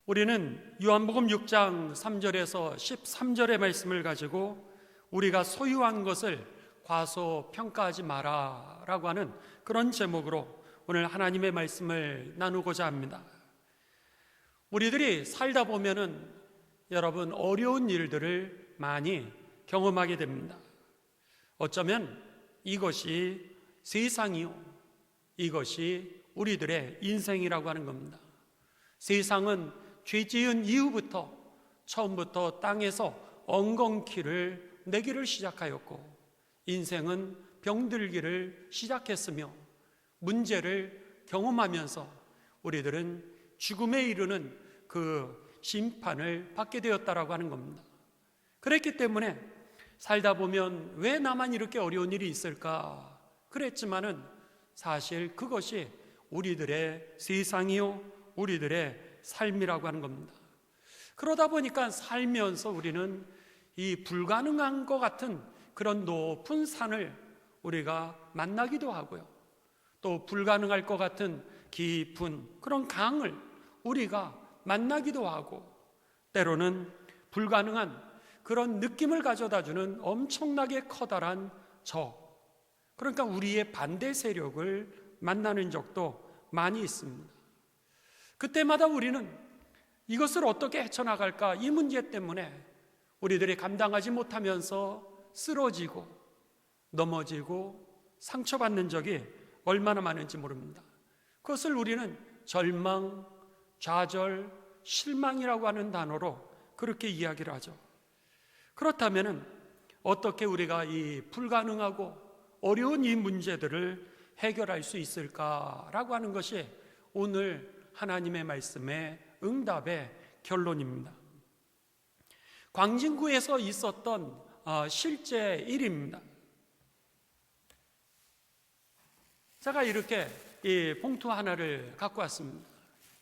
우리는 요한복음 6장 3절에서 13절의 말씀을 가지고 우리가 소유한 것을 과소평가하지 마라 라고 하는 그런 제목으로 오늘 하나님의 말씀을 나누고자 합니다. 우리들이 살다 보면은 여러분 어려운 일들을 많이 경험하게 됩니다. 어쩌면 이것이 세상이요, 이것이 우리들의 인생이라고 하는 겁니다. 세상은 죄 지은 이후부터 처음부터 땅에서 엉겅퀴를 내기를 시작하였고, 인생은 병들기를 시작했으며 문제를 경험하면서 우리들은 죽음에 이르는 그 심판을 받게 되었다라고 하는 겁니다. 그랬기 때문에 살다 보면 왜 나만 이렇게 어려운 일이 있을까 그랬지만은 사실 그것이 우리들의 세상이요, 우리들의 삶이라고 하는 겁니다. 그러다 보니까 살면서 우리는 이 불가능한 것 같은 그런 높은 산을 우리가 만나기도 하고요, 또 불가능할 것 같은 깊은 그런 강을 우리가 만나기도 하고, 때로는 불가능한 그런 느낌을 가져다주는 엄청나게 커다란 그러니까 우리의 반대 세력을 만나는 적도 많이 있습니다. 그때마다 우리는 이것을 어떻게 헤쳐나갈까, 이 문제 때문에 우리들이 감당하지 못하면서 쓰러지고 넘어지고 상처받는 적이 얼마나 많은지 모릅니다. 그것을 우리는 절망, 좌절, 실망이라고 하는 단어로 그렇게 이야기를 하죠. 그렇다면 어떻게 우리가 이 불가능하고 어려운 이 문제들을 해결할 수 있을까라고 하는 것이 오늘 하나님의 말씀의 응답의 결론입니다. 광진구에서 있었던 실제 일입니다. 제가 이렇게 이 봉투 하나를 갖고 왔습니다.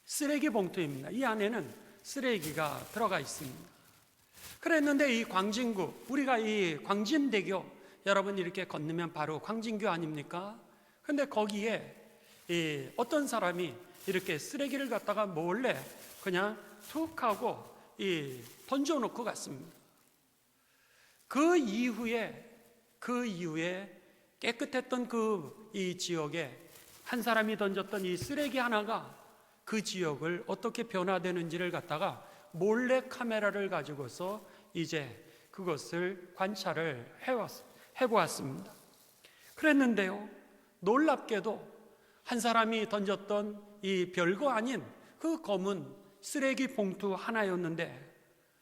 쓰레기 봉투입니다. 이 안에는 쓰레기가 들어가 있습니다. 그랬는데 이 광진구, 우리가 이 광진대교 여러분 이렇게 건너면 바로 광진교 아닙니까? 근데 거기에 어떤 사람이 이렇게 쓰레기를 갖다가 몰래 그냥 툭 하고 던져놓고 갔습니다. 그 이후에 깨끗했던 이 지역에 한 사람이 던졌던 이 쓰레기 하나가 그 지역을 어떻게 변화되는지를 갖다가 몰래 카메라를 가지고서 이제 그것을 관찰을 해보았습니다. 그랬는데요, 놀랍게도 한 사람이 던졌던 이 별거 아닌 그 검은 쓰레기 봉투 하나였는데,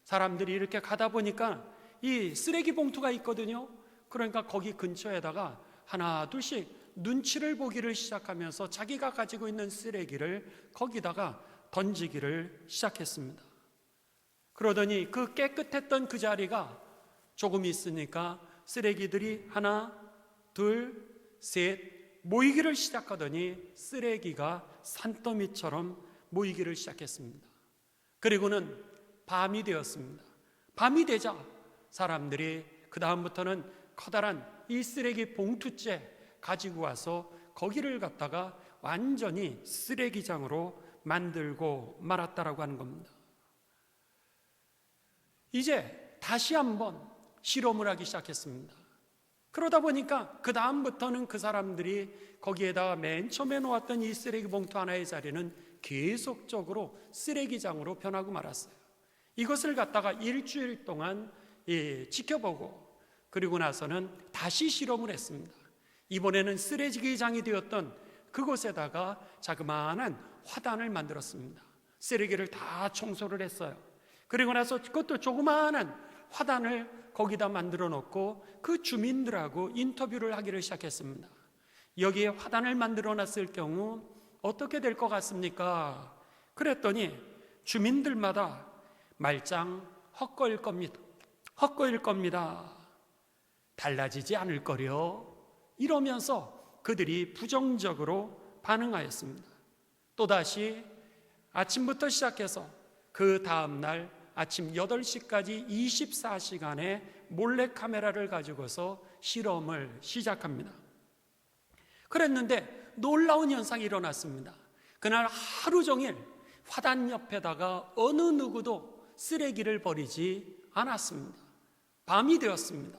사람들이 이렇게 가다 보니까 이 쓰레기 봉투가 있거든요. 그러니까 거기 근처에다가 하나 둘씩 눈치를 보기를 시작하면서 자기가 가지고 있는 쓰레기를 거기다가 던지기를 시작했습니다. 그러더니 그 깨끗했던 그 자리가 조금 있으니까 쓰레기들이 하나, 둘, 셋 모이기를 시작하더니 쓰레기가 산더미처럼 모이기를 시작했습니다. 그리고는 밤이 되었습니다. 밤이 되자 사람들이 그 다음부터는 커다란 이 쓰레기 봉투째 가지고 와서 거기를 갖다가 완전히 쓰레기장으로 만들고 말았다라고 하는 겁니다. 이제 다시 한번 실험을 하기 시작했습니다. 그러다 보니까 그 다음부터는 그 사람들이 거기에다가 맨 처음에 놓았던 이 쓰레기 봉투 하나의 자리는 계속적으로 쓰레기장으로 변하고 말았어요. 이것을 갖다가 일주일 동안 지켜보고, 그리고 나서는 다시 실험을 했습니다. 이번에는 쓰레기장이 되었던 그곳에다가 자그마한 화단을 만들었습니다. 쓰레기를 다 청소를 했어요. 그리고 나서 그것도 조그마한 화단을 거기다 만들어 놓고 그 주민들하고 인터뷰를 하기를 시작했습니다. 여기에 화단을 만들어 놨을 경우 어떻게 될 것 같습니까? 그랬더니 주민들마다 말짱 헛거일 겁니다. 달라지지 않을 거려. 이러면서 그들이 부정적으로 반응하였습니다. 또다시 아침부터 시작해서 그 다음날 아침 8시까지 24시간의 몰래카메라를 가지고서 실험을 시작합니다. 그랬는데 놀라운 현상이 일어났습니다. 그날 하루 종일 화단 옆에다가 어느 누구도 쓰레기를 버리지 않았습니다. 밤이 되었습니다.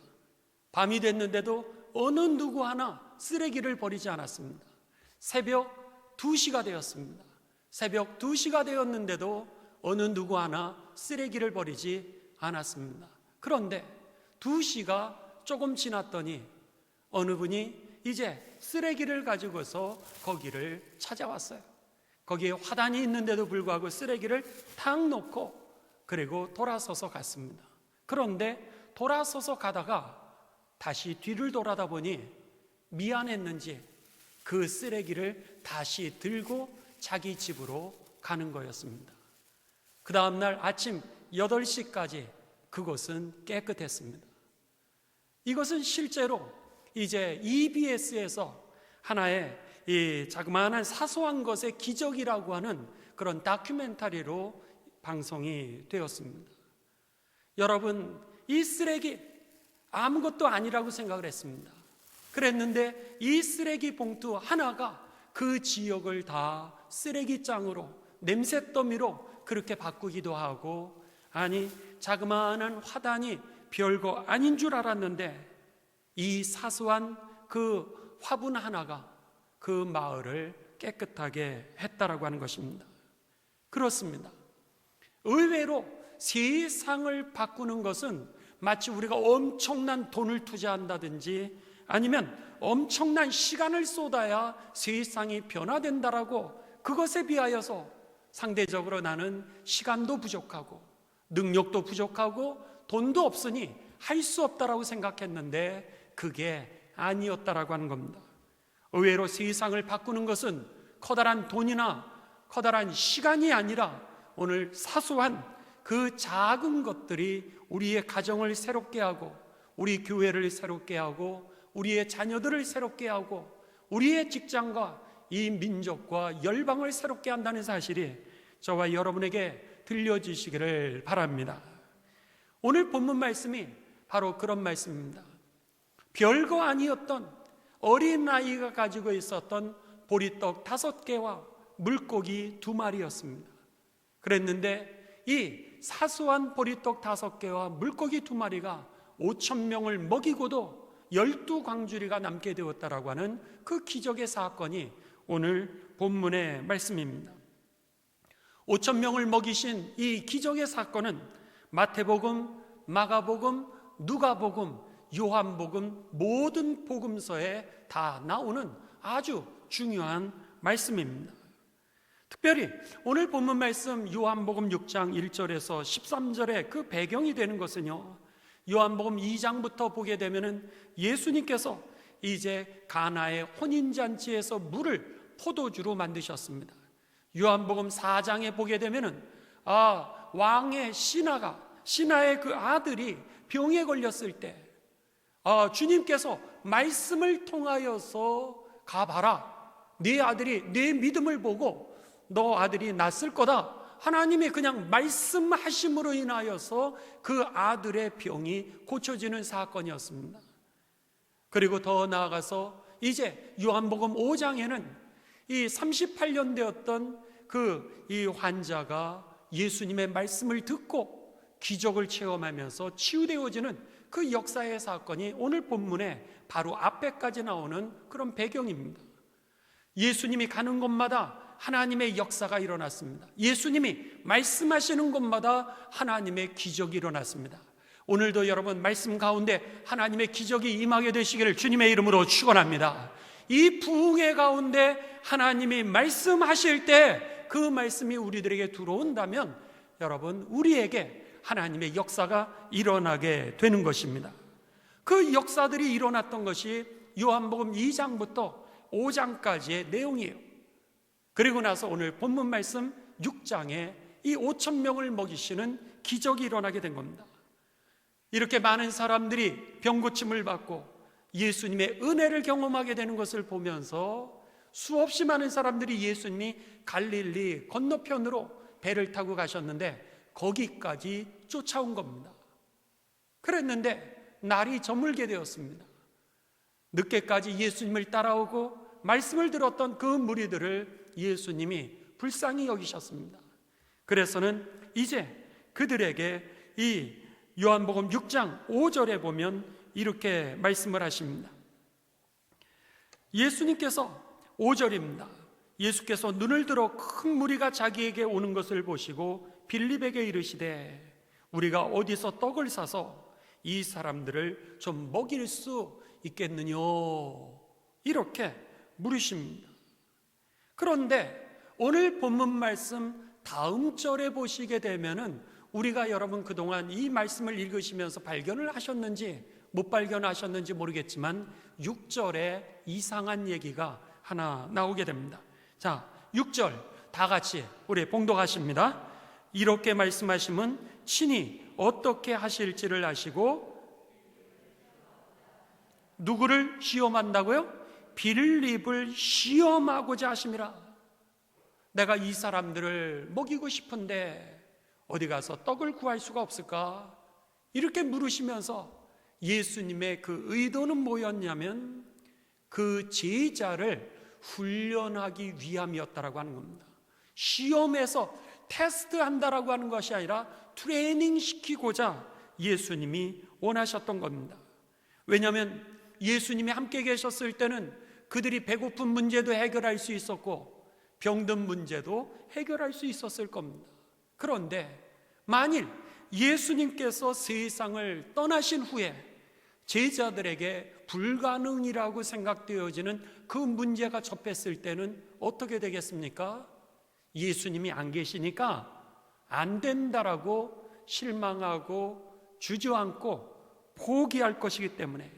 밤이 됐는데도 어느 누구 하나 쓰레기를 버리지 않았습니다. 새벽 2시가 되었습니다. 새벽 2시가 되었는데도 어느 누구 하나 쓰레기를 버리지 않았습니다. 그런데 2시가 조금 지났더니 어느 분이 이제 쓰레기를 가지고서 거기를 찾아왔어요. 거기에 화단이 있는데도 불구하고 쓰레기를 탁 놓고 그리고 돌아서서 갔습니다. 그런데 돌아서서 가다가 다시 뒤를 돌아다 보니 미안했는지 그 쓰레기를 다시 들고 자기 집으로 가는 거였습니다. 그 다음날 아침 8시까지 그곳은 깨끗했습니다. 이것은 실제로 이제 EBS에서 하나의 이 자그마한 사소한 것의 기적이라고 하는 그런 다큐멘터리로 방송이 되었습니다. 여러분, 이 쓰레기 아무것도 아니라고 생각을 했습니다. 그랬는데 이 쓰레기 봉투 하나가 그 지역을 다 쓰레기장으로, 냄새더미로 그렇게 바꾸기도 하고, 아니 자그마한 화단이 별거 아닌 줄 알았는데 이 사소한 그 화분 하나가 그 마을을 깨끗하게 했다라고 하는 것입니다. 그렇습니다. 의외로 세상을 바꾸는 것은 마치 우리가 엄청난 돈을 투자한다든지 아니면 엄청난 시간을 쏟아야 세상이 변화된다라고, 그것에 비하여서 상대적으로 나는 시간도 부족하고 능력도 부족하고 돈도 없으니 할 수 없다라고 생각했는데 그게 아니었다라고 하는 겁니다. 의외로 세상을 바꾸는 것은 커다란 돈이나 커다란 시간이 아니라 오늘 사소한 그 작은 것들이 우리의 가정을 새롭게 하고 우리 교회를 새롭게 하고 우리의 자녀들을 새롭게 하고 우리의 직장과 이 민족과 열방을 새롭게 한다는 사실이 저와 여러분에게 들려지시기를 바랍니다. 오늘 본문 말씀이 바로 그런 말씀입니다. 별거 아니었던 어린아이가 가지고 있었던 보리떡 5개와 물고기 2마리였습니다. 그랬는데 이 사소한 보리떡 5개와 물고기 2마리가 5,000명을 먹이고도 12광주리가 남게 되었다라고 하는 그 기적의 사건이 오늘 본문의 말씀입니다. 5,000명을 먹이신 이 기적의 사건은 마태복음, 마가복음, 누가복음, 요한복음 모든 복음서에 다 나오는 아주 중요한 말씀입니다. 특별히 오늘 본문 말씀 요한복음 6장 1절에서 13절의 그 배경이 되는 것은요, 요한복음 2장부터 보게 되면은 예수님께서 이제 가나의 혼인잔치에서 물을 포도주로 만드셨습니다. 요한복음 4장에 보게 되면은 왕의 신하의 그 아들이 병에 걸렸을 때 주님께서 말씀을 통하여서 가봐라, 네 아들이 네 믿음을 보고 너 아들이 낫을 거다, 하나님이 그냥 말씀하심으로 인하여서 그 아들의 병이 고쳐지는 사건이었습니다. 그리고 더 나아가서 이제 요한복음 5장에는 이 38년 되었던 이 환자가 예수님의 말씀을 듣고 기적을 체험하면서 치유되어지는 그 역사의 사건이 오늘 본문에 바로 앞에까지 나오는 그런 배경입니다. 예수님이 가는 곳마다 하나님의 역사가 일어났습니다. 예수님이 말씀하시는 곳마다 하나님의 기적이 일어났습니다. 오늘도 여러분 말씀 가운데 하나님의 기적이 임하게 되시기를 주님의 이름으로 축원합니다. 이 부흥의 가운데 하나님이 말씀하실 때 그 말씀이 우리들에게 들어온다면 여러분, 우리에게 하나님의 역사가 일어나게 되는 것입니다. 그 역사들이 일어났던 것이 요한복음 2장부터 5장까지의 내용이에요. 그리고 나서 오늘 본문 말씀 6장에 이 5,000명을 먹이시는 기적이 일어나게 된 겁니다. 이렇게 많은 사람들이 병고침을 받고 예수님의 은혜를 경험하게 되는 것을 보면서 수없이 많은 사람들이 예수님이 갈릴리 건너편으로 배를 타고 가셨는데 거기까지 쫓아온 겁니다. 그랬는데 날이 저물게 되었습니다. 늦게까지 예수님을 따라오고 말씀을 들었던 그 무리들을 예수님이 불쌍히 여기셨습니다. 그래서는 이제 그들에게 이 요한복음 6장 5절에 보면 이렇게 말씀을 하십니다. 예수님께서 5절입니다. 예수께서 눈을 들어 큰 무리가 자기에게 오는 것을 보시고 빌립에게 이르시되 우리가 어디서 떡을 사서 이 사람들을 좀 먹일 수 있겠느냐 이렇게 물으십니다. 그런데 오늘 본문 말씀 다음 절에 보시게 되면은 우리가 여러분 그동안 이 말씀을 읽으시면서 발견을 하셨는지 못 발견하셨는지 모르겠지만 6절에 이상한 얘기가 하나 나오게 됩니다. 자, 6절 다 같이 우리 봉독하십니다. 이렇게 말씀하시면 친히 어떻게 하실지를 아시고 누구를 시험한다고요? 빌립을 시험하고자 하심이라. 내가 이 사람들을 먹이고 싶은데 어디 가서 떡을 구할 수가 없을까? 이렇게 물으시면서 예수님의 그 의도는 뭐였냐면 그 제자를 훈련하기 위함이었다라고 하는 겁니다. 시험에서 테스트한다라고 하는 것이 아니라 트레이닝 시키고자 예수님이 원하셨던 겁니다. 왜냐하면 예수님이 함께 계셨을 때는 그들이 배고픈 문제도 해결할 수 있었고 병든 문제도 해결할 수 있었을 겁니다. 그런데 만일 예수님께서 세상을 떠나신 후에 제자들에게 불가능이라고 생각되어지는 그 문제가 접했을 때는 어떻게 되겠습니까? 예수님이 안 계시니까 안 된다라고 실망하고 주저앉고 포기할 것이기 때문에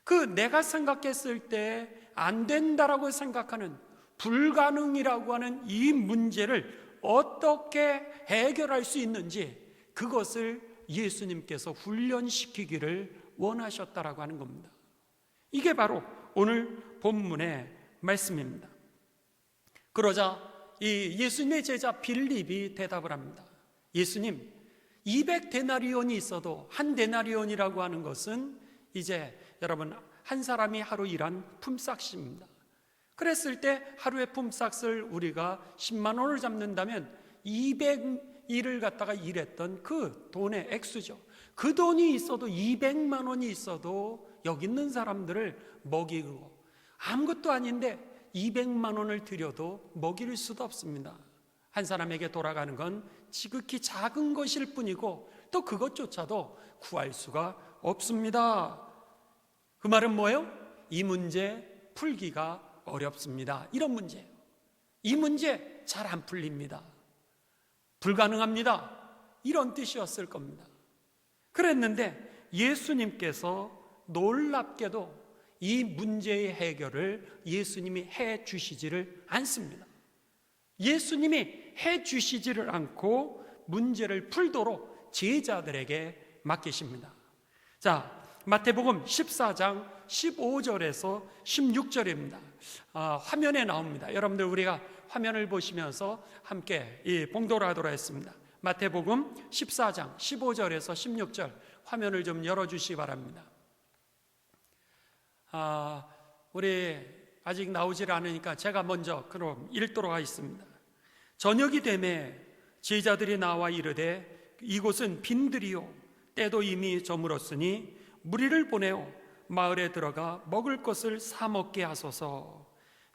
그 내가 생각했을 때 안 된다라고 생각하는 불가능이라고 하는 이 문제를 어떻게 해결할 수 있는지 그것을 예수님께서 훈련시키기를 원하셨다라고 하는 겁니다. 이게 바로 오늘 본문의 말씀입니다. 그러자 이 예수님의 제자 빌립이 대답을 합니다. 예수님, 200데나리온이 있어도 한 데나리온이라고 하는 것은 이제 여러분 한 사람이 하루 일한 품삯입니다. 그랬을 때 하루의 품삯을 우리가 10만 원을 잡는다면 200일을 갖다가 일했던 그 돈의 액수죠. 그 돈이 있어도 200만 원이 있어도 여기 있는 사람들을 먹이고 아무것도 아닌데 200만 원을 들여도 먹일 수도 없습니다. 한 사람에게 돌아가는 건 지극히 작은 것일 뿐이고 또 그것조차도 구할 수가 없습니다. 그 말은 뭐예요? 이 문제 풀기가 어렵습니다. 이런 문제예요. 이 문제 잘 안 풀립니다. 불가능합니다. 이런 뜻이었을 겁니다. 그랬는데 예수님께서 놀랍게도 이 문제의 해결을 예수님이 해 주시지를 않습니다. 예수님이 해 주시지를 않고 문제를 풀도록 제자들에게 맡기십니다. 자, 마태복음 14장 15절에서 16절입니다. 화면에 나옵니다. 여러분들 우리가 화면을 보시면서 함께 봉독을 하도록 했습니다. 마태복음 14장 15절에서 16절 화면을 좀 열어주시기 바랍니다. 우리 아직 나오질 않으니까 제가 먼저 그럼 읽도록 하겠습니다. 저녁이 되매 제자들이 나와 이르되 이곳은 빈들이요 때도 이미 저물었으니 무리를 보내어 마을에 들어가 먹을 것을 사 먹게 하소서.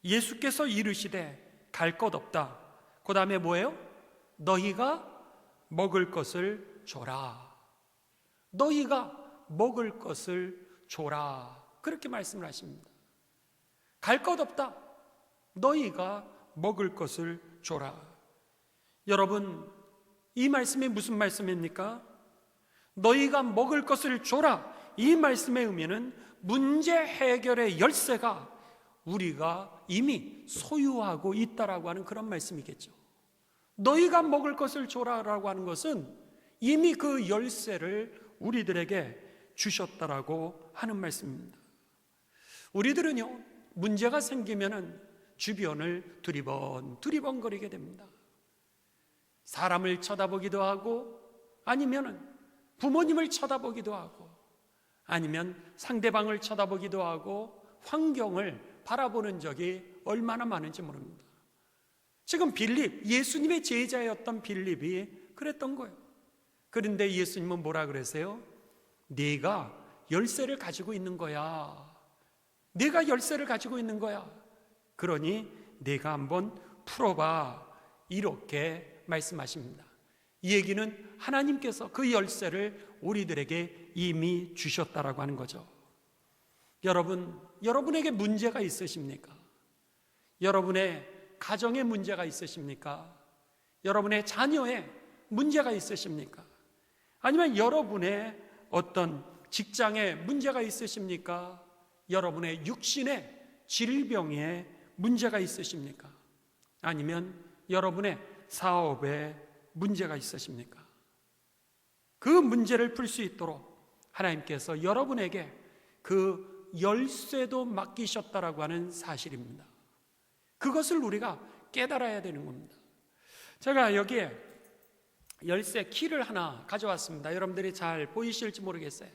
예수께서 이르시되 갈 것 없다. 그 다음에 뭐예요? 너희가 먹을 것을 줘라. 너희가 먹을 것을 줘라. 그렇게 말씀을 하십니다. 갈 것 없다. 너희가 먹을 것을 줘라. 여러분, 이 말씀이 무슨 말씀입니까? 너희가 먹을 것을 줘라. 이 말씀의 의미는 문제 해결의 열쇠가 우리가 이미 소유하고 있다라고 하는 그런 말씀이겠죠. 너희가 먹을 것을 줘라라고 하는 것은 이미 그 열쇠를 우리들에게 주셨다라고 하는 말씀입니다. 우리들은요, 문제가 생기면은 주변을 두리번거리게 됩니다. 사람을 쳐다보기도 하고 아니면은 부모님을 쳐다보기도 하고 아니면 상대방을 쳐다보기도 하고 환경을 바라보는 적이 얼마나 많은지 모릅니다. 지금 빌립, 예수님의 제자였던 빌립이 그랬던 거예요. 그런데 예수님은 뭐라 그러세요? 네가 열쇠를 가지고 있는 거야. 네가 열쇠를 가지고 있는 거야. 그러니 네가 한번 풀어봐. 이렇게 말씀하십니다. 이 얘기는 하나님께서 그 열쇠를 우리들에게 이미 주셨다라고 하는 거죠. 여러분, 여러분에게 문제가 있으십니까? 여러분의 가정에 문제가 있으십니까? 여러분의 자녀에 문제가 있으십니까? 아니면 여러분의 어떤 직장에 문제가 있으십니까? 여러분의 육신의 질병에 문제가 있으십니까? 아니면 여러분의 사업에 문제가 있으십니까? 그 문제를 풀 수 있도록 하나님께서 여러분에게 그 열쇠도 맡기셨다라고 하는 사실입니다. 그것을 우리가 깨달아야 되는 겁니다. 제가 여기에 열쇠 키를 하나 가져왔습니다. 여러분들이 잘 보이실지 모르겠어요.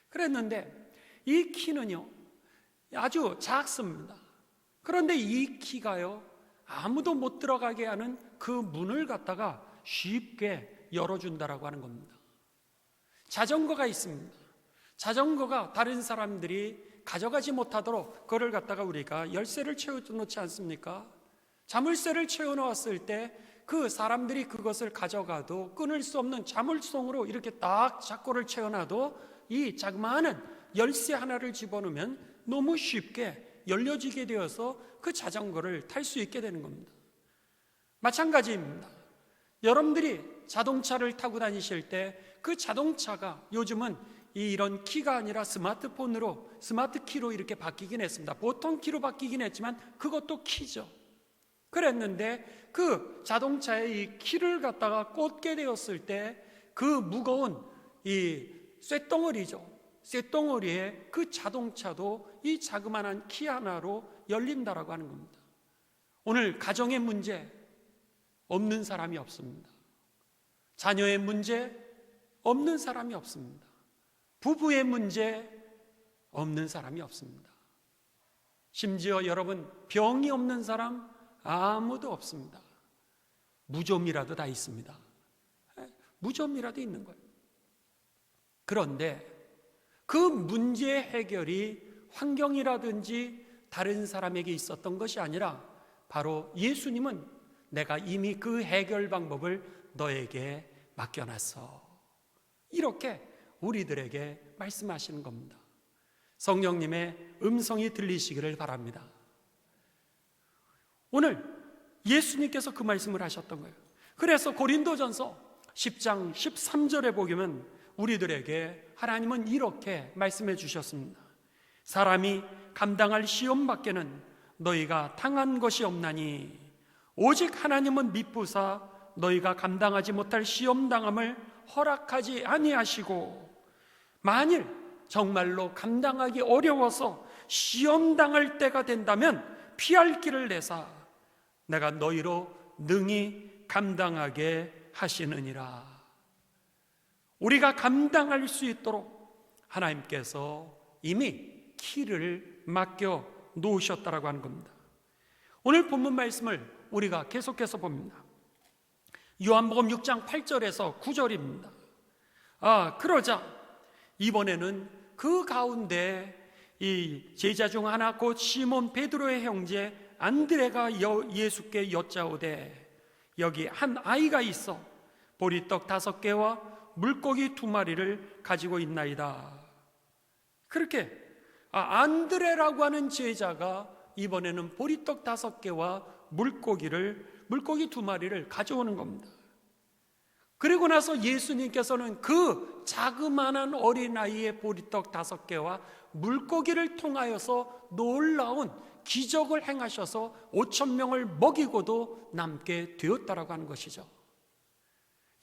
그랬는데 이 키는요 아주 작습니다. 그런데 이 키가요 아무도 못 들어가게 하는 그 문을 갖다가 쉽게 열어준다라고 하는 겁니다. 자전거가 있습니다. 자전거가 다른 사람들이 가져가지 못하도록 그걸 갖다가 우리가 열쇠를 채워놓지 않습니까? 자물쇠를 채워놓았을 때 그 사람들이 그것을 가져가도 끊을 수 없는 자물송으로 이렇게 딱 자꾸를 채워놔도 이 자그마한 열쇠 하나를 집어넣으면 너무 쉽게 열려지게 되어서 그 자전거를 탈 수 있게 되는 겁니다. 마찬가지입니다. 여러분들이 자동차를 타고 다니실 때 그 자동차가 요즘은 이런 키가 아니라 스마트폰으로 스마트 키로 이렇게 바뀌긴 했습니다. 보통 키로 바뀌긴 했지만 그것도 키죠. 그랬는데 그 자동차에 이 키를 갖다가 꽂게 되었을 때 그 무거운 이 쇳덩어리죠. 쇳덩어리에 그 자동차도 이 자그마한 키 하나로 열린다라고 하는 겁니다. 오늘 가정의 문제 없는 사람이 없습니다. 자녀의 문제 없는 사람이 없습니다. 부부의 문제 없는 사람이 없습니다. 심지어 여러분 병이 없는 사람 아무도 없습니다. 무좀이라도 다 있습니다. 무좀이라도 있는 거예요. 그런데 그 문제 해결이 환경이라든지 다른 사람에게 있었던 것이 아니라 바로 예수님은 내가 이미 그 해결 방법을 너에게 맡겨놨어. 이렇게 우리들에게 말씀하시는 겁니다. 성령님의 음성이 들리시기를 바랍니다. 오늘 예수님께서 그 말씀을 하셨던 거예요. 그래서 고린도전서 10장 13절에 보면 우리들에게 하나님은 이렇게 말씀해 주셨습니다. 사람이 감당할 시험 밖에는 너희가 당한 것이 없나니 오직 하나님은 미쁘사 너희가 감당하지 못할 시험 당함을 허락하지 아니하시고 만일 정말로 감당하기 어려워서 시험 당할 때가 된다면 피할 길을 내사 내가 너희로 능히 감당하게 하시느니라. 우리가 감당할 수 있도록 하나님께서 이미 키를 맡겨 놓으셨다라고 하는 겁니다. 오늘 본문 말씀을 우리가 계속해서 봅니다. 요한복음 6장 8절에서 9절입니다. 그러자 이번에는 그 가운데 이 제자 중 하나 곧 시몬 베드로의 형제 안드레가 예수께 여짜오되 여기 한 아이가 있어 보리떡 5개와 물고기 2마리를 가지고 있나이다. 그렇게 안드레라고 하는 제자가 이번에는 보리떡 5개와 물고기 2마리를 가져오는 겁니다. 그리고 나서 예수님께서는 그 자그마한 어린아이의 보리떡 5개와 물고기를 통하여서 놀라운 기적을 행하셔서 5,000명을 먹이고도 남게 되었다라고 하는 것이죠.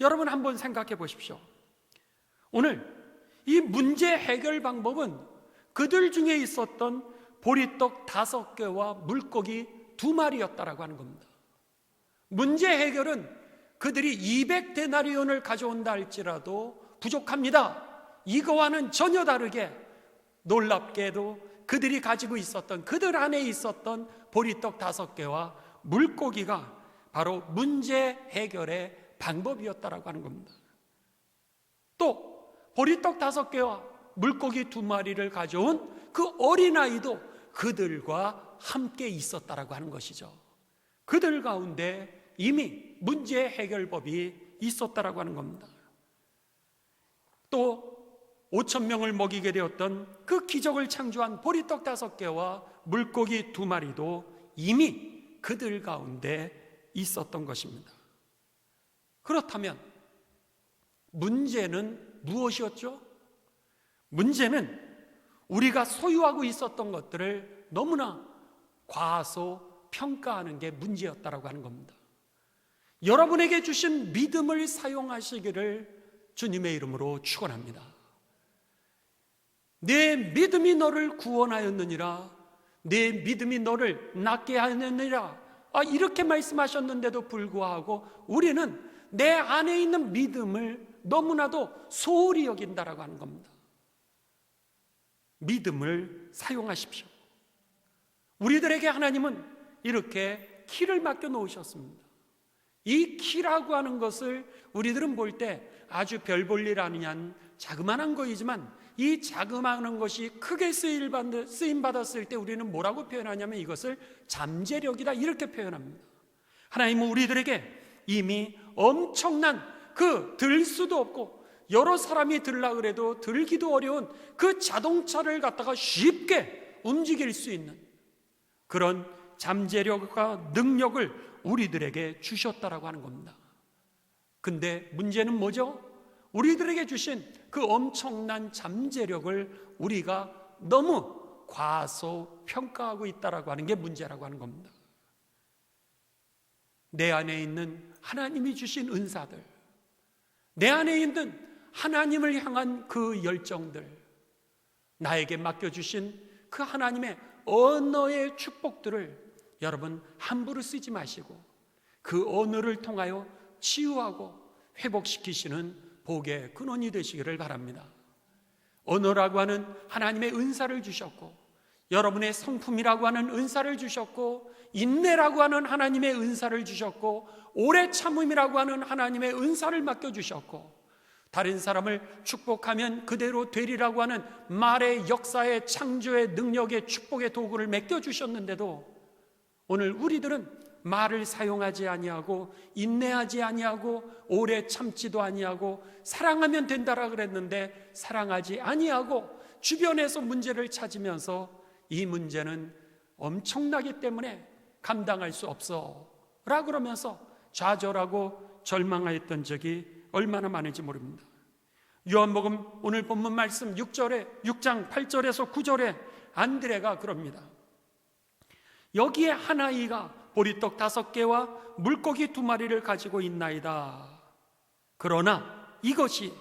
여러분 한번 생각해 보십시오. 오늘 이 문제 해결 방법은 그들 중에 있었던 보리떡 5개와 물고기 2마리였다라고 하는 겁니다. 문제 해결은 그들이 200데나리온을 가져온다 할지라도 부족합니다. 이거와는 전혀 다르게 놀랍게도 그들이 가지고 있었던 그들 안에 있었던 보리떡 5개와 물고기가 바로 문제 해결의 방법이었다라고 하는 겁니다. 또 보리떡 5개와 물고기 2마리를 가져온 그 어린아이도 그들과 함께 있었다라고 하는 것이죠. 그들 가운데 이미 문제 해결법이 있었다라고 하는 겁니다. 또 5,000명을 먹이게 되었던 그 기적을 창조한 보리떡 5개와 물고기 2마리도 이미 그들 가운데 있었던 것입니다. 그렇다면 문제는 무엇이었죠? 문제는 우리가 소유하고 있었던 것들을 너무나 과소평가하는 게 문제였다라고 하는 겁니다. 여러분에게 주신 믿음을 사용하시기를 주님의 이름으로 축원합니다. 내 믿음이 너를 구원하였느니라, 내 믿음이 너를 낫게 하였느니라, 이렇게 말씀하셨는데도 불구하고 우리는 내 안에 있는 믿음을 너무나도 소홀히 여긴다라고 하는 겁니다. 믿음을 사용하십시오. 우리들에게 하나님은 이렇게 키를 맡겨 놓으셨습니다. 이 키라고 하는 것을 우리들은 볼 때 아주 별 볼 일 아니냐, 자그마한 거이지만 이 자그마한 것이 크게 쓰임 받았을 때 우리는 뭐라고 표현하냐면 이것을 잠재력이다, 이렇게 표현합니다. 하나님은 우리들에게 이미 엄청난 들 수도 없고 여러 사람이 들라 그래도 들기도 어려운 그 자동차를 갖다가 쉽게 움직일 수 있는 그런 잠재력과 능력을 우리들에게 주셨다라고 하는 겁니다. 근데 문제는 뭐죠? 우리들에게 주신 그 엄청난 잠재력을 우리가 너무 과소평가하고 있다라고 하는 게 문제라고 하는 겁니다. 내 안에 있는 하나님이 주신 은사들, 내 안에 있는 하나님을 향한 그 열정들, 나에게 맡겨주신 그 하나님의 언어의 축복들을 여러분 함부로 쓰지 마시고 그 언어를 통하여 치유하고 회복시키시는 복의 근원이 되시기를 바랍니다. 언어라고 하는 하나님의 은사를 주셨고, 여러분의 성품이라고 하는 은사를 주셨고, 인내라고 하는 하나님의 은사를 주셨고, 오래 참음이라고 하는 하나님의 은사를 맡겨주셨고, 다른 사람을 축복하면 그대로 되리라고 하는 말의 역사의 창조의 능력의 축복의 도구를 맡겨주셨는데도 오늘 우리들은 말을 사용하지 아니하고 인내하지 아니하고 오래 참지도 아니하고 사랑하면 된다라 그랬는데 사랑하지 아니하고 주변에서 문제를 찾으면서 이 문제는 엄청나기 때문에 감당할 수 없어 라 그러면서 좌절하고 절망하였던 적이 얼마나 많은지 모릅니다. 요한복음 오늘 본문 말씀 6장 8절에서 9절에 안드레가 그럽니다. 여기에 한 아이가 보리떡 5개와 물고기 2마리를 가지고 있나이다. 그러나 이것이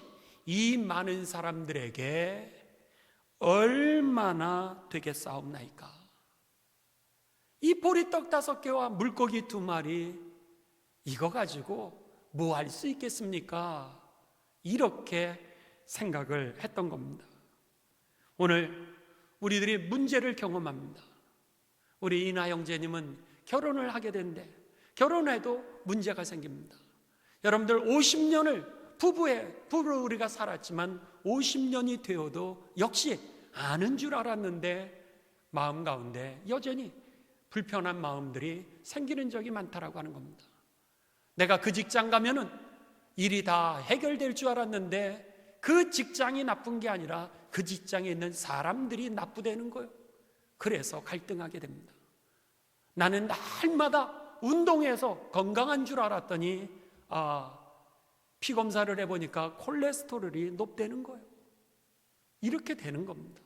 이 많은 사람들에게 얼마나 되겠사옵나이까. 이 보리떡 5개와 물고기 2마리 이거 가지고 뭐 할 수 있겠습니까? 이렇게 생각을 했던 겁니다. 오늘 우리들이 문제를 경험합니다. 우리 이나 형제님은 결혼을 하게 되는데 결혼해도 문제가 생깁니다. 여러분들 50년을 부부로 우리가 살았지만 50년이 되어도 역시 아는 줄 알았는데 마음 가운데 여전히 불편한 마음들이 생기는 적이 많다라고 하는 겁니다. 내가 그 직장 가면은 일이 다 해결될 줄 알았는데 그 직장이 나쁜 게 아니라 그 직장에 있는 사람들이 나쁘다는 거예요. 그래서 갈등하게 됩니다. 나는 날마다 운동해서 건강한 줄 알았더니 피 검사를 해보니까 콜레스테롤이 높다는 거예요. 이렇게 되는 겁니다.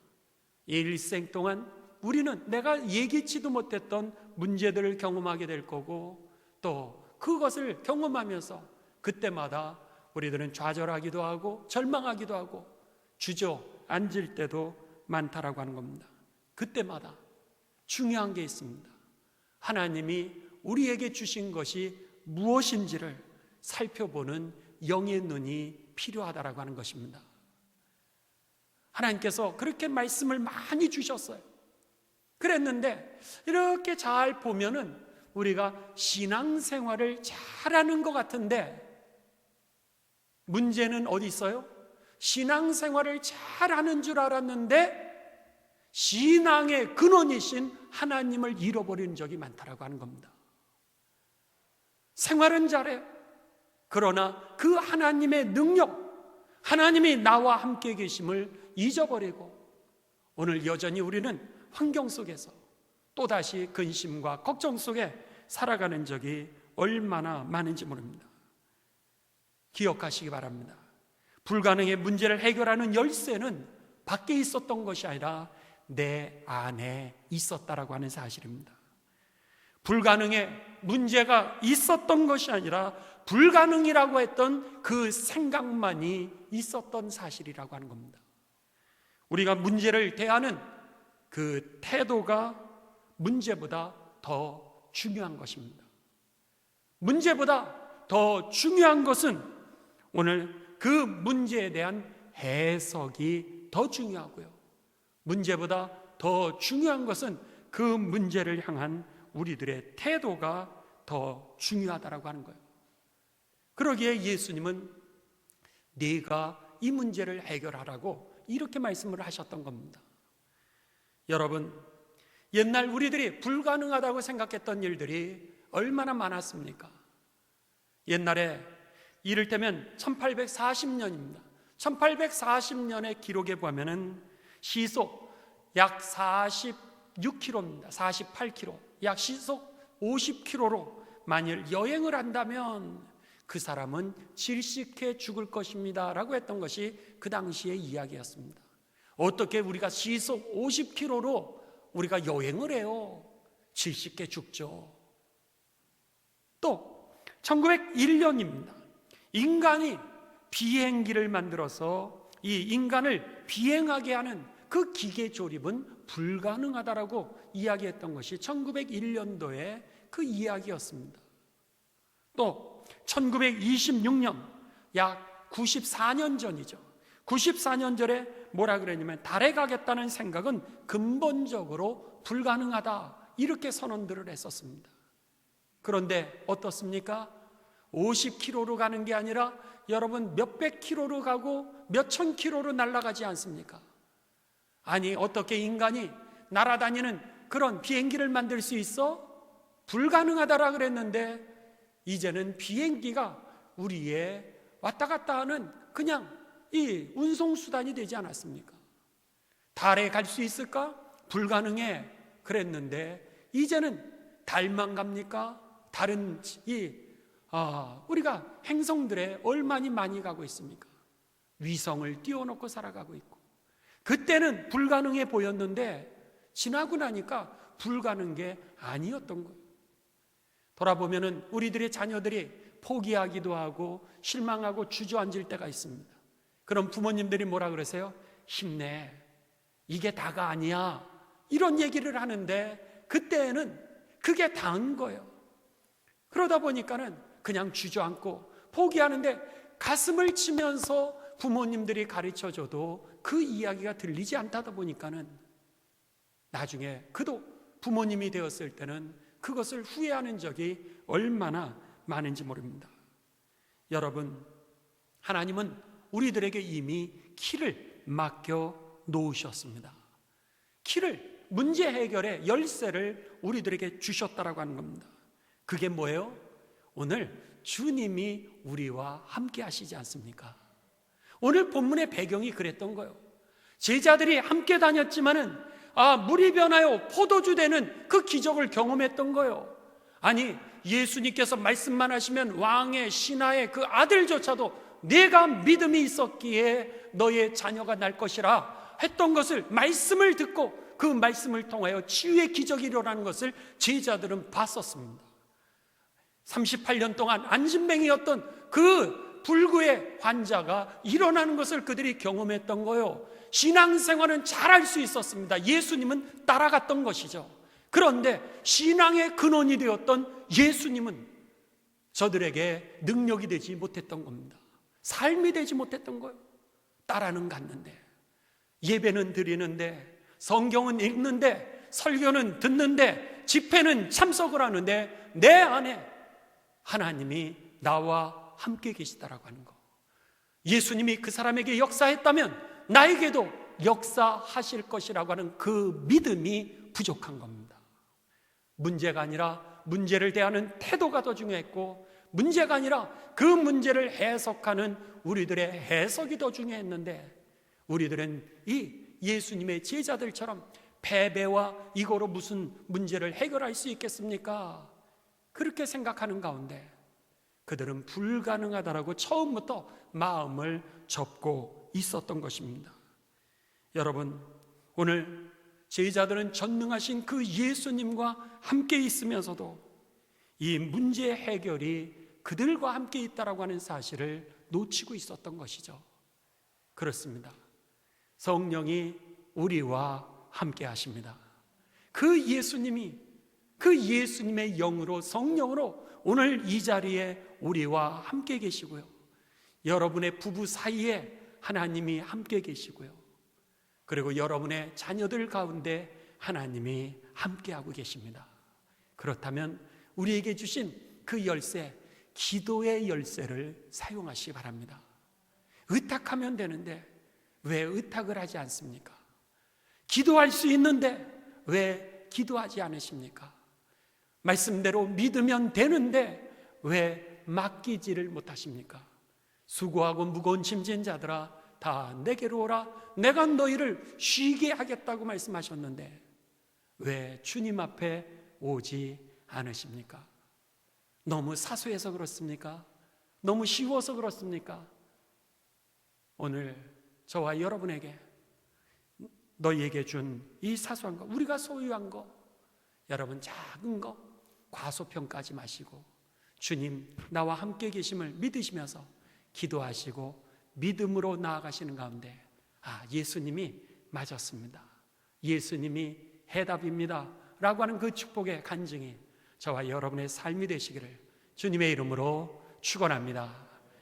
일생 동안 우리는 내가 예기치도 못했던 문제들을 경험하게 될 거고 또 그것을 경험하면서 그때마다 우리들은 좌절하기도 하고 절망하기도 하고 주저앉을 때도 많다라고 하는 겁니다. 그때마다 중요한 게 있습니다. 하나님이 우리에게 주신 것이 무엇인지를 살펴보는 영의 눈이 필요하다라고 하는 것입니다. 하나님께서 그렇게 말씀을 많이 주셨어요. 그랬는데 이렇게 잘 보면은 우리가 신앙생활을 잘하는 것 같은데 문제는 어디 있어요? 신앙생활을 잘하는 줄 알았는데 신앙의 근원이신 하나님을 잃어버리는 적이 많다라고 하는 겁니다. 생활은 잘해요. 그러나 그 하나님의 능력, 하나님이 나와 함께 계심을 잊어버리고 오늘 여전히 우리는 환경 속에서 또다시 근심과 걱정 속에 살아가는 적이 얼마나 많은지 모릅니다. 기억하시기 바랍니다. 불가능의 문제를 해결하는 열쇠는 밖에 있었던 것이 아니라 내 안에 있었다라고 하는 사실입니다. 불가능의 문제가 있었던 것이 아니라 불가능이라고 했던 그 생각만이 있었던 사실이라고 하는 겁니다. 우리가 문제를 대하는 그 태도가 문제보다 더 중요한 것입니다. 문제보다 더 중요한 것은 오늘 그 문제에 대한 해석이 더 중요하고요. 문제보다 더 중요한 것은 그 문제를 향한 우리들의 태도가 더 중요하다라고 하는 거예요. 그러기에 예수님은 네가 이 문제를 해결하라고 이렇게 말씀을 하셨던 겁니다. 여러분, 옛날 우리들이 불가능하다고 생각했던 일들이 얼마나 많았습니까? 옛날에 이를테면 1840년입니다. 1840년의 기록에 보면은 시속 약 46km입니다. 48km, 약 시속 50km로 만일 여행을 한다면 그 사람은 질식해 죽을 것입니다 라고 했던 것이 그 당시의 이야기였습니다. 어떻게 우리가 시속 50km로 우리가 여행을 해요? 질식해 죽죠. 또 1901년입니다. 인간이 비행기를 만들어서 이 인간을 비행하게 하는 그 기계 조립은 불가능하다라고 이야기했던 것이 1901년도의 그 이야기였습니다. 또 1926년 약 94년 전이죠. 94년 전에 뭐라 그랬냐면 달에 가겠다는 생각은 근본적으로 불가능하다 이렇게 선언들을 했었습니다. 그런데 어떻습니까? 50km로 가는 게 아니라 여러분 몇백 킬로로 가고 몇천 킬로로 날아가지 않습니까? 아니 어떻게 인간이 날아다니는 그런 비행기를 만들 수 있어? 불가능하다라 그랬는데 이제는 비행기가 우리의 왔다 갔다 하는 그냥 이 운송수단이 되지 않았습니까? 달에 갈 수 있을까? 불가능해 그랬는데 이제는 달만 갑니까? 다른 우리가 행성들에 얼마나 많이 가고 있습니까? 위성을 띄워놓고 살아가고 있고 그때는 불가능해 보였는데 지나고 나니까 불가능한 게 아니었던 거예요. 돌아보면은 우리들의 자녀들이 포기하기도 하고 실망하고 주저앉을 때가 있습니다. 그럼 부모님들이 뭐라 그러세요? 힘내, 이게 다가 아니야, 이런 얘기를 하는데 그때는 그게 다인 거예요. 그러다 보니까는 그냥 주저앉고 포기하는데 가슴을 치면서 부모님들이 가르쳐줘도 그 이야기가 들리지 않다 보니까는 나중에 그도 부모님이 되었을 때는 그것을 후회하는 적이 얼마나 많은지 모릅니다. 여러분, 하나님은 우리들에게 이미 키를 맡겨 놓으셨습니다. 키를, 문제 해결의 열쇠를 우리들에게 주셨다라고 하는 겁니다. 그게 뭐예요? 오늘 주님이 우리와 함께 하시지 않습니까? 오늘 본문의 배경이 그랬던 거예요. 제자들이 함께 다녔지만은 물이 변하여 포도주 되는 그 기적을 경험했던 거예요. 아니 예수님께서 말씀만 하시면 왕의 신하의 그 아들조차도 내가 믿음이 있었기에 너의 자녀가 날 것이라 했던 것을 말씀을 듣고 그 말씀을 통하여 치유의 기적이 일어나는 것을 제자들은 봤었습니다. 38년 동안 안진뱅이였던 그 불구의 환자가 일어나는 것을 그들이 경험했던 거예요. 신앙생활은 잘할 수 있었습니다. 예수님은 따라갔던 것이죠. 그런데 신앙의 근원이 되었던 예수님은 저들에게 능력이 되지 못했던 겁니다. 삶이 되지 못했던 거예요. 따라는 갔는데, 예배는 드리는데, 성경은 읽는데, 설교는 듣는데, 집회는 참석을 하는데 내 안에 하나님이 나와 함께 계시다라고 하는 거. 예수님이 그 사람에게 역사했다면 나에게도 역사하실 것이라고 하는 그 믿음이 부족한 겁니다. 문제가 아니라 문제를 대하는 태도가 더 중요했고, 문제가 아니라 그 문제를 해석하는 우리들의 해석이 더 중요했는데, 우리들은 이 예수님의 제자들처럼 패배와 이거로 무슨 문제를 해결할 수 있겠습니까? 그렇게 생각하는 가운데 그들은 불가능하다라고 처음부터 마음을 접고 있었던 것입니다. 여러분, 오늘 제자들은 전능하신 그 예수님과 함께 있으면서도 이 문제 해결이 그들과 함께 있다라고 하는 사실을 놓치고 있었던 것이죠. 그렇습니다. 성령이 우리와 함께 하십니다. 그 예수님이, 그 예수님의 영으로, 성령으로 오늘 이 자리에 우리와 함께 계시고요, 여러분의 부부 사이에 하나님이 함께 계시고요, 그리고 여러분의 자녀들 가운데 하나님이 함께하고 계십니다. 그렇다면 우리에게 주신 그 열쇠, 기도의 열쇠를 사용하시기 바랍니다. 의탁하면 되는데 왜 의탁을 하지 않습니까? 기도할 수 있는데 왜 기도하지 않으십니까? 말씀대로 믿으면 되는데 왜 맡기지를 못하십니까? 수고하고 무거운 짐진 자들아 다 내게로 오라, 내가 너희를 쉬게 하겠다고 말씀하셨는데 왜 주님 앞에 오지 않으십니까? 너무 사소해서 그렇습니까? 너무 쉬워서 그렇습니까? 오늘 저와 여러분에게, 너희에게 준 이 사소한 거, 우리가 소유한 거, 여러분 작은 거 과소평가하지 마시고 주님 나와 함께 계심을 믿으시면서 기도하시고 믿음으로 나아가시는 가운데, 아, 예수님이 맞았습니다, 예수님이 해답입니다 라고 하는 그 축복의 간증이 저와 여러분의 삶이 되시기를 주님의 이름으로 축원합니다.